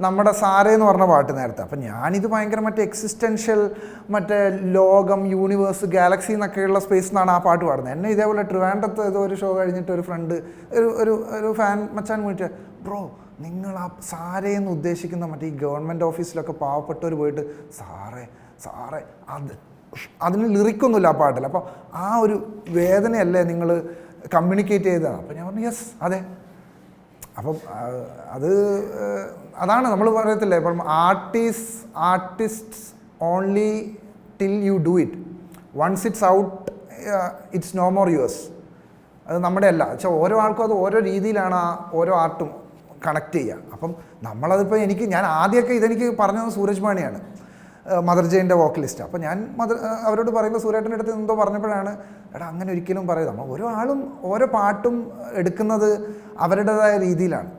നമ്മുടെ സാറേ എന്ന് പറഞ്ഞ പാട്ട് നേരത്തെ. അപ്പം ഞാനിത് ഭയങ്കര മറ്റേ എക്സിസ്റ്റൻഷ്യൽ, മറ്റേ ലോകം, യൂണിവേഴ്സ്, ഗാലക്സി എന്നൊക്കെയുള്ള സ്പേസ് എന്നാണ് ആ പാട്ട് പാടുന്നത്. എന്നെ ഇതേപോലെ ട്രിവാൻഡ്രത്ത് ഏതോ ഒരു ഷോ കഴിഞ്ഞിട്ട് ഒരു ഫ്രണ്ട്, ഒരു ഫാൻ മച്ചാൻ വിളിച്ച്, ബ്രോ നിങ്ങൾ ആ സാറേ എന്ന് ഉദ്ദേശിക്കുന്ന മറ്റേ ഈ ഗവൺമെൻറ് ഓഫീസിലൊക്കെ പാവപ്പെട്ടവർ പോയിട്ട് സാറേ സാറേ അതിന് ലിറിക്കൊന്നുമില്ല ആ പാട്ടിൽ. അപ്പോൾ ആ ഒരു വേദനയല്ലേ നിങ്ങൾ കമ്മ്യൂണിക്കേറ്റ് ചെയ്തതാണ്. അപ്പോൾ ഞാൻ പറഞ്ഞു യെസ് അതെ. അപ്പം അതാണ് നമ്മൾ പറയത്തില്ലേ, ഇപ്പം artist only till you do it, once it's out it's no more yours. അത് നമ്മുടെ അല്ല. പക്ഷേ ഓരോ ആൾക്കും അത് ഓരോ രീതിയിലാണ് ആ ഓരോ ആർട്ടും കണക്ട് ചെയ്യുക. അപ്പം നമ്മളതിപ്പോൾ ഞാൻ ആദ്യമൊക്കെ ഇതെനിക്ക് പറഞ്ഞത് സൂരജ് മാണിയാണ്, മദർ ജെയിൻ്റെ വോക്കലിസ്റ്റ്. അപ്പോൾ ഞാൻ അവരോട് പറയുമ്പോൾ സൂര്യേട്ടൻ്റെ അടുത്ത് എന്തോ പറഞ്ഞപ്പോഴാണ്, എടാ അങ്ങനെ ഒരിക്കലും പറയും, നമ്മൾ ഓരോ ആളും ഓരോ പാട്ടും എടുക്കുന്നത് അവരുടേതായ രീതിയിലാണ്.